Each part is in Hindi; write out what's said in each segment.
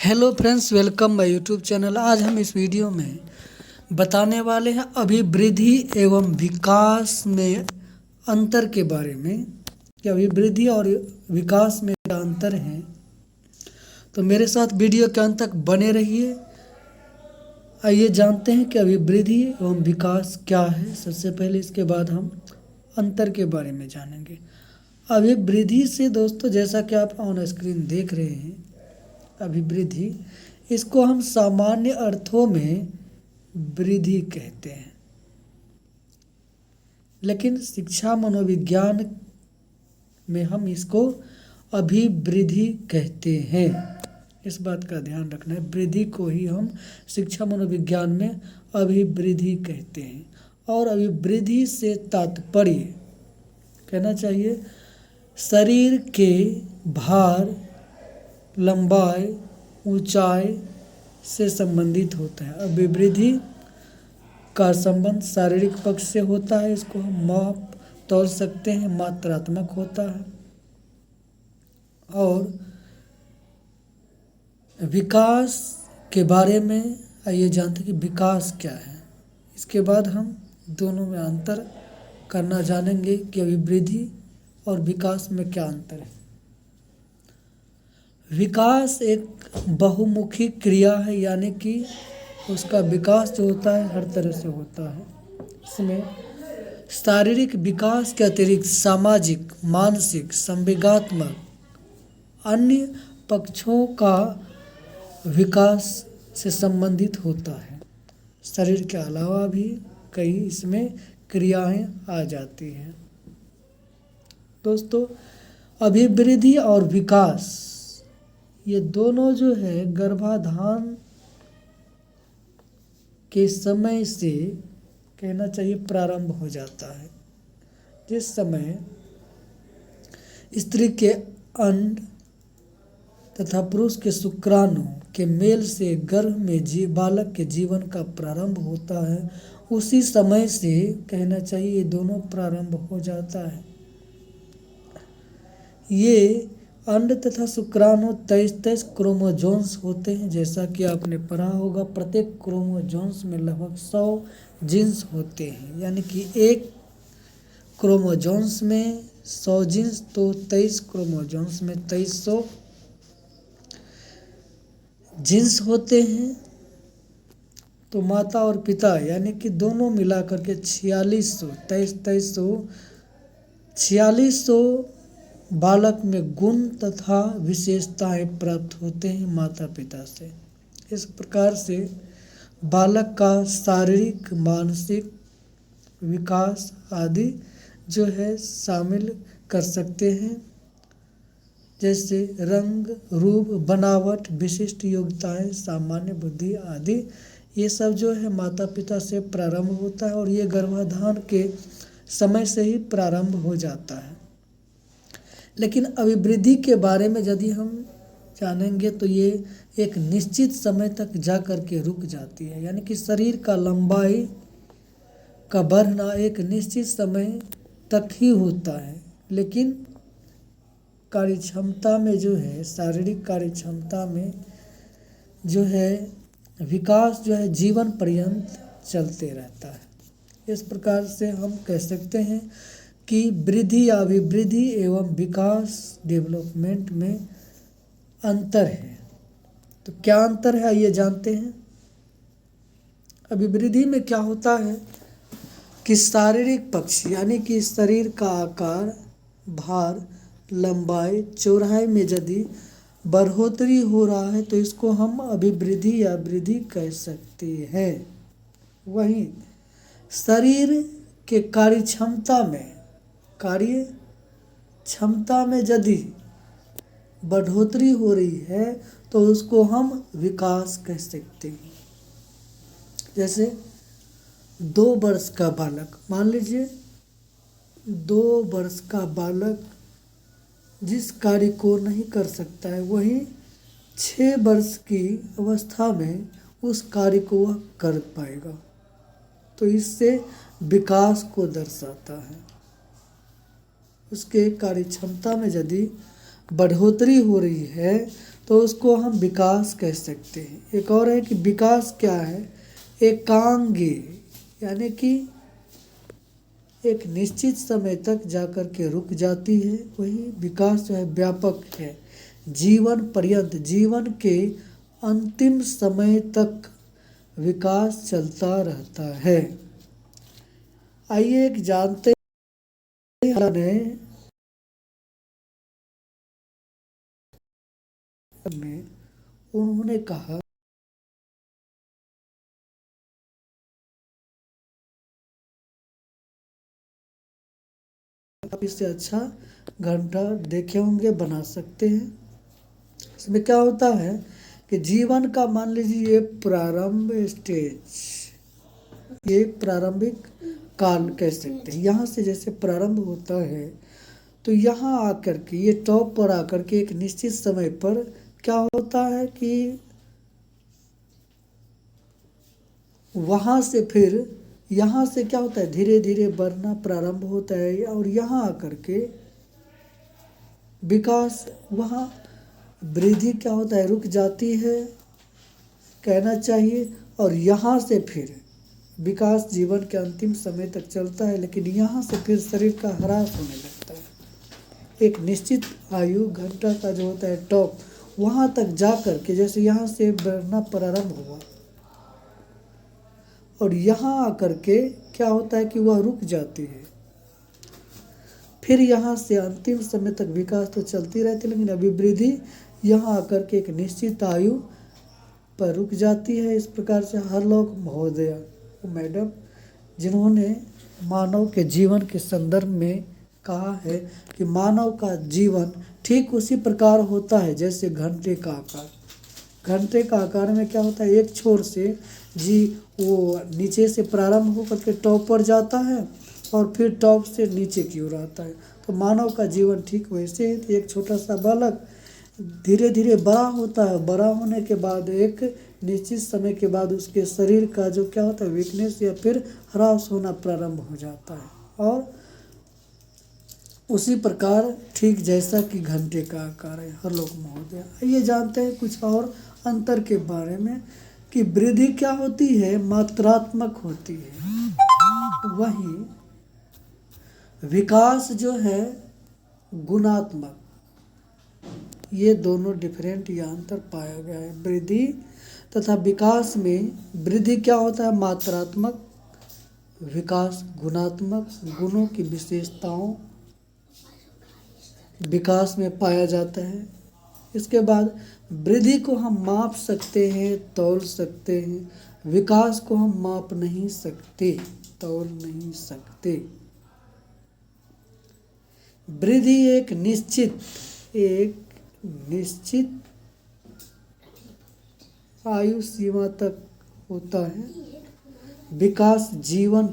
Hello friends, welcome my YouTube channel. आज हम इस वीडियो में बताने वाले हैं अभिवृद्धि एवं विकास में अंतर के बारे में कि अभिवृद्धि और विकास में क्या अंतर है। तो मेरे साथ वीडियो के अंत तक बने रहिए। आइए जानते हैं कि अभिवृद्धि एवं विकास क्या है। सबसे पहले इसके बाद हम अंतर के बारे में जानेंगे। अभिवृद्धि से दोस्तों, जैसा कि आप ऑन स्क्रीन देख रहे हैं, अभिवृद्धि, इसको हम सामान्य अर्थों में वृद्धि कहते हैं, लेकिन शिक्षा मनोविज्ञान में हम इसको अभिवृद्धि कहते हैं। इस बात का ध्यान रखना है, वृद्धि को ही हम शिक्षा मनोविज्ञान में अभिवृद्धि कहते हैं। और अभिवृद्धि से तात्पर्य कहना चाहिए शरीर के भार, लंबाई, ऊंचाई से संबंधित होता है। अभिवृद्धि का संबंध शारीरिक पक्ष से होता है। इसको हम माप तोल सकते हैं, मात्रात्मक होता है। और विकास के बारे में आइए जानते हैं कि विकास क्या है। इसके बाद हम दोनों में अंतर करना जानेंगे कि अभिवृद्धि और विकास में क्या अंतर है। विकास एक बहुमुखी क्रिया है, यानी कि उसका विकास जो होता है हर तरह से होता है। इसमें शारीरिक विकास के अतिरिक्त सामाजिक, मानसिक, संवेगात्मक अन्य पक्षों का विकास से संबंधित होता है। शरीर के अलावा भी कई इसमें क्रियाएं आ जाती हैं। दोस्तों, अभिवृद्धि और विकास ये दोनों जो है गर्भाधान के समय से कहना चाहिए प्रारंभ हो जाता है। जिस समय स्त्री के अंड तथा पुरुष के शुक्राणु के मेल से गर्भ में बालक के जीवन का प्रारंभ होता है, उसी समय से कहना चाहिए ये दोनों प्रारंभ हो जाता है। ये अंड तथा शुक्राणु 23 क्रोमोजोम्स होते हैं। जैसा कि आपने पढ़ा होगा, प्रत्येक क्रोमोजोम्स में लगभग 100 जीन्स होते हैं, यानी कि एक क्रोमोजोम्स में 100 जीन्स, तो 23 क्रोमोजोम्स में 2300 जीन्स होते हैं। तो माता और पिता यानी कि दोनों मिलाकर के 4600 बालक में गुण तथा विशेषताएं प्राप्त होते हैं माता पिता से। इस प्रकार से बालक का शारीरिक, मानसिक विकास आदि जो है शामिल कर सकते हैं, जैसे रंग, रूप, बनावट, विशिष्ट योग्यताएं, सामान्य बुद्धि आदि। ये सब जो है माता पिता से प्रारंभ होता है और ये गर्भाधान के समय से ही प्रारंभ हो जाता है। लेकिन अभिवृद्धि के बारे में यदि हम जानेंगे तो ये एक निश्चित समय तक जा कर के रुक जाती है, यानी कि शरीर का लंबाई का बढ़ना एक निश्चित समय तक ही होता है। लेकिन कार्यक्षमता में जो है, शारीरिक कार्यक्षमता में जो है विकास जो है जीवन पर्यंत चलते रहता है। इस प्रकार से हम कह सकते हैं कि वृद्धि या अभिवृद्धि एवं विकास, डेवलपमेंट में अंतर है। तो क्या अंतर है आइए जानते हैं। अभिवृद्धि में क्या होता है कि शारीरिक पक्ष यानी कि शरीर का आकार, भार, लंबाई, चौड़ाई में यदि बढ़ोतरी हो रहा है तो इसको हम अभिवृद्धि या वृद्धि कह सकते हैं। वहीं शरीर के कार्य क्षमता में यदि बढ़ोतरी हो रही है तो उसको हम विकास कह सकते हैं। जैसे 2 वर्ष का बालक, मान लीजिए 2 वर्ष का बालक जिस कार्य को नहीं कर सकता है, वही 6 वर्ष की अवस्था में उस कार्य को वह कर पाएगा। तो इससे विकास को दर्शाता है। उसके कार्य क्षमता में यदि बढ़ोतरी हो रही है तो उसको हम विकास कह सकते हैं। एक और है कि विकास क्या है, एकांगी, यानी कि एक निश्चित समय तक जाकर के रुक जाती है। वही विकास जो है व्यापक है, जीवन पर्यंत, जीवन के अंतिम समय तक विकास चलता रहता है। आइए एक जानते हैं में उन्होंने कहा आप इससे अच्छा घंटा देखे होंगे, बना सकते हैं। इसमें क्या होता है कि जीवन का मान लीजिए ये प्रारंभ स्टेज, ये प्रारंभिक काल कह सकते हैं। यहाँ से जैसे प्रारंभ होता है तो यहाँ आकर के ये टॉप पर आकर के एक निश्चित समय पर क्या होता है कि वहाँ से फिर यहाँ से क्या होता है, धीरे धीरे बढ़ना प्रारंभ होता है और यहाँ आकर के विकास, वहाँ वृद्धि क्या होता है, रुक जाती है कहना चाहिए। और यहाँ से फिर विकास जीवन के अंतिम समय तक चलता है, लेकिन यहाँ से फिर शरीर का ह्रास होने लगता है। एक निश्चित आयु घंटा का जो होता है टॉप, वहाँ तक जा कर के जैसे यहाँ से बढ़ना प्रारंभ हुआ और यहाँ आकर के क्या होता है कि वह रुक जाती है। फिर यहाँ से अंतिम समय तक विकास तो चलती रहती है, लेकिन अभी वृद्धि यहाँ आकर के एक निश्चित आयु पर रुक जाती है। इस प्रकार से हरलोक महोदया, मैडम, जिन्होंने मानव के जीवन के संदर्भ में कहा है कि मानव का जीवन ठीक उसी प्रकार होता है जैसे घंटे का आकार। घंटे का आकार में क्या होता है, एक छोर से वो नीचे से प्रारंभ होकर के टॉप पर जाता है और फिर टॉप से नीचे की ओर आता है। तो मानव का जीवन ठीक वैसे है। तो एक छोटा सा बालक धीरे धीरे बड़ा होता है, बड़ा होने के बाद एक निश्चित समय के बाद उसके शरीर का जो क्या होता है, वीकनेस या फिर ह्रास होना प्रारंभ हो जाता है। और उसी प्रकार ठीक जैसा कि घंटे का आकार है हरलोक महोदया। ये जानते हैं कुछ और अंतर के बारे में कि वृद्धि क्या होती है, मात्रात्मक होती है, वहीं विकास जो है गुणात्मक। ये दोनों डिफरेंट या अंतर पाया गया है। वृद्धि तथा विकास में वृद्धि क्या होता है, मात्रात्मक, विकास गुणात्मक। गुणों की विशेषताओं विकास में पाया जाता है। इसके बाद वृद्धि को हम माप सकते हैं, तौल सकते हैं, विकास को हम माप नहीं सकते, तौल नहीं सकते। वृद्धि एक निश्चित आयु सीमा तक होता है। विकास जीवन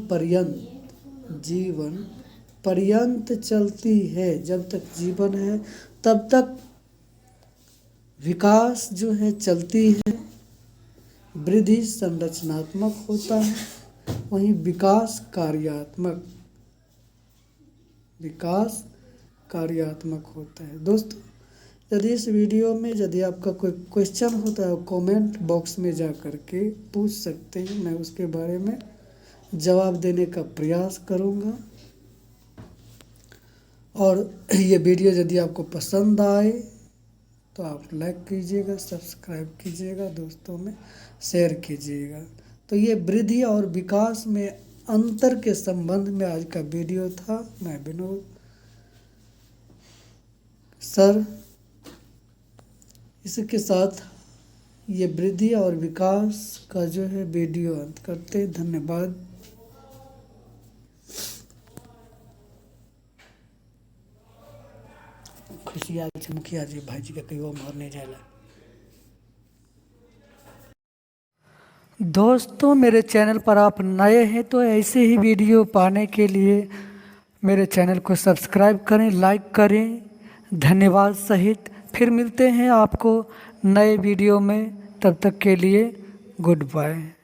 पर्यंत चलती है। जब तक जीवन है तब तक विकास जो है चलती है। वृद्धि संरचनात्मक होता है, वहीं विकास कार्यात्मक होता है। दोस्तों, यदि इस वीडियो में यदि आपका कोई क्वेश्चन होता है कमेंट बॉक्स में जा कर के पूछ सकते हैं, मैं उसके बारे में जवाब देने का प्रयास करूँगा। और ये वीडियो यदि आपको पसंद आए तो आप लाइक कीजिएगा, सब्सक्राइब कीजिएगा, दोस्तों में शेयर कीजिएगा। तो ये वृद्धि और विकास में अंतर के संबंध में आज का वीडियो था। मैं विनोद सर, इसके साथ ये वृद्धि और विकास का जो है वीडियो अंत करते हैं। धन्यवाद। खुशियाँ मुखिया जी भाई जी का कहीं वो मरने जाएगा। दोस्तों, मेरे चैनल पर आप नए हैं तो ऐसे ही वीडियो पाने के लिए मेरे चैनल को सब्सक्राइब करें, लाइक करें, धन्यवाद सहित। फिर मिलते हैं आपको नए वीडियो में, तब तक के लिए गुड बाय।